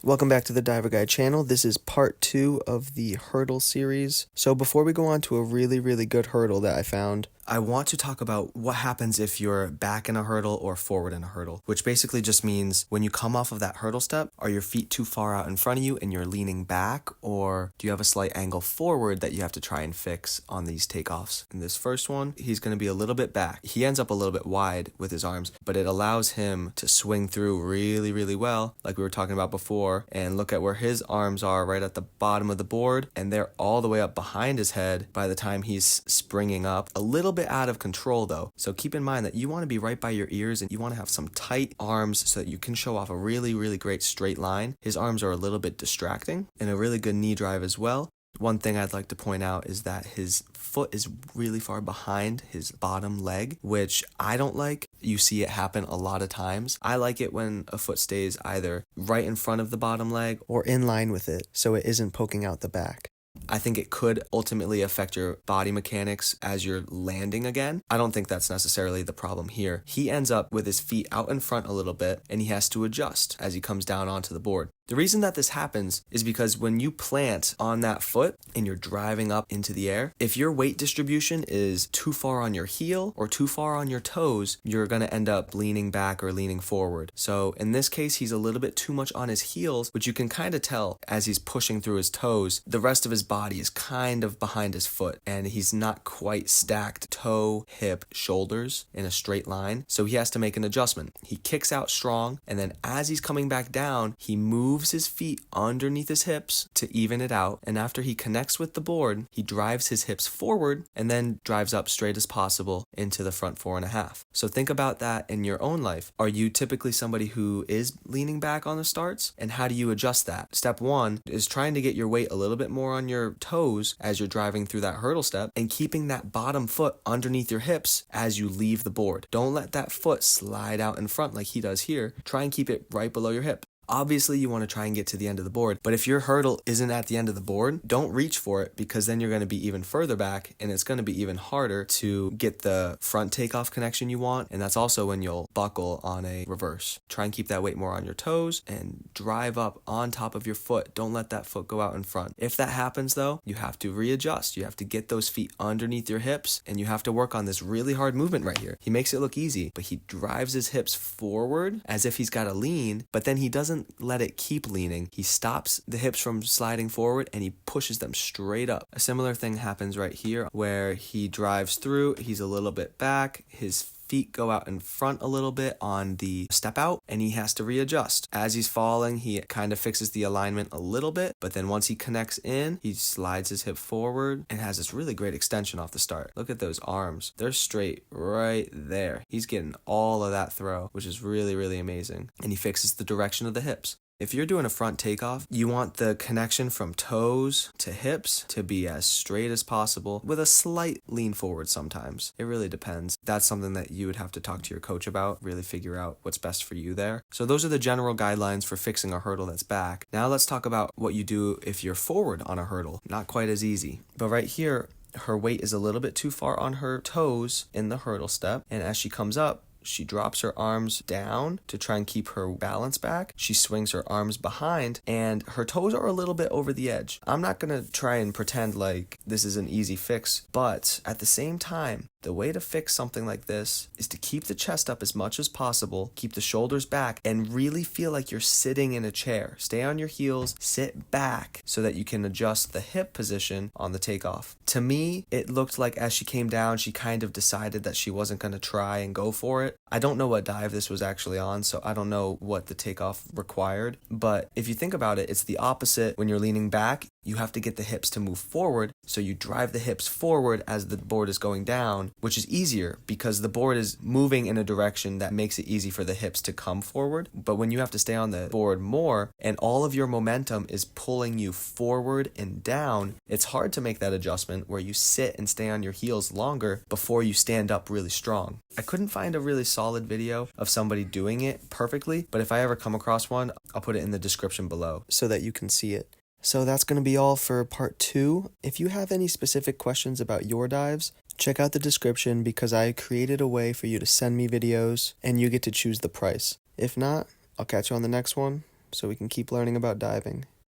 Welcome back to the Diver Guide channel. This is part 2 of the hurdle series. So before we go on to a really good hurdle that I found, I want to talk about what happens if you're back in a hurdle or forward in a hurdle, which basically just means when you come off of that hurdle step, are your feet too far out in front of you and you're leaning back, or do you have a slight angle forward that you have to try and fix on these takeoffs? In this first one, he's going to be a little bit back. He ends up a little bit wide with his arms, but it allows him to swing through really well, like we were talking about before, and look at where his arms are right at the bottom of the board, and they're all the way up behind his head by the time he's springing up. A little bit out of control though, so keep in mind that you want to be right by your ears and you want to have some tight arms so that you can show off a really great straight line. His arms are a little bit distracting, and a really good knee drive as well. One thing I'd like to point out is that his foot is really far behind his bottom leg, which I don't like. You see it happen a lot of times. I like it when a foot stays either right in front of the bottom leg or in line with it, so it isn't poking out the back. I think it could ultimately affect your body mechanics as you're landing again. I don't think that's necessarily the problem here. He ends up with his feet out in front a little bit, and he has to adjust as he comes down onto the board. The reason that this happens is because when you plant on that foot and you're driving up into the air, if your weight distribution is too far on your heel or too far on your toes, you're going to end up leaning back or leaning forward. So in this case, he's a little bit too much on his heels, which you can kind of tell as he's pushing through his toes. The rest of his body is kind of behind his foot, and he's not quite stacked toe, hip, shoulders in a straight line. So he has to make an adjustment. He kicks out strong, and then as he's coming back down, he moves his feet underneath his hips to even it out, and after he connects with the board, he drives his hips forward and then drives up straight as possible into the front 4.5. So think about that in your own life. Are you typically somebody who is leaning back on the starts, and how do you adjust that? Step 1 is trying to get your weight a little bit more on your toes as you're driving through that hurdle step, and keeping that bottom foot underneath your hips as you leave the board. Don't let that foot slide out in front like he does here. Try and keep it right below your hip. Obviously, you want to try and get to the end of the board, but if your hurdle isn't at the end of the board, don't reach for it, because then you're going to be even further back, and it's going to be even harder to get the front takeoff connection you want, and that's also when you'll buckle on a reverse. Try and keep that weight more on your toes and drive up on top of your foot. Don't let that foot go out in front. If that happens though, you have to readjust. You have to get those feet underneath your hips, and you have to work on this really hard movement right here. He makes it look easy, but he drives his hips forward as if he's got to lean, but then he doesn't let it keep leaning. He stops the hips from sliding forward and he pushes them straight up. A similar thing happens right here where he drives through, he's a little bit back, his feet go out in front a little bit on the step out, and he has to readjust. As he's falling, he kind of fixes the alignment a little bit, but then once he connects in, he slides his hip forward and has this really great extension off the start. Look at those arms. They're straight right there. He's getting all of that throw, which is really amazing. And he fixes the direction of the hips. If you're doing a front takeoff, you want the connection from toes to hips to be as straight as possible with a slight lean forward sometimes. It really depends. That's something that you would have to talk to your coach about, really figure out what's best for you there. So those are the general guidelines for fixing a hurdle that's back. Now let's talk about what you do if you're forward on a hurdle. Not quite as easy. But right here, her weight is a little bit too far on her toes in the hurdle step, and as she comes up, she drops her arms down to try and keep her balance back. She swings her arms behind, and her toes are a little bit over the edge. I'm not going to try and pretend like this is an easy fix, but at the same time, the way to fix something like this is to keep the chest up as much as possible, keep the shoulders back, and really feel like you're sitting in a chair. Stay on your heels, sit back so that you can adjust the hip position on the takeoff. To me, it looked like as she came down, she kind of decided that she wasn't going to try and go for it. I don't know what dive this was actually on, so I don't know what the takeoff required. But if you think about it, it's the opposite. When you're leaning back, you have to get the hips to move forward, so you drive the hips forward as the board is going down, which is easier because the board is moving in a direction that makes it easy for the hips to come forward. But when you have to stay on the board more and all of your momentum is pulling you forward and down, it's hard to make that adjustment where you sit and stay on your heels longer before you stand up really strong. I couldn't find a really solid video of somebody doing it perfectly, but if I ever come across one, I'll put it in the description below so that you can see it. So that's going to be all for part 2. If you have any specific questions about your dives, check out the description because I created a way for you to send me videos and you get to choose the price. If not, I'll catch you on the next one. so we can keep learning about diving.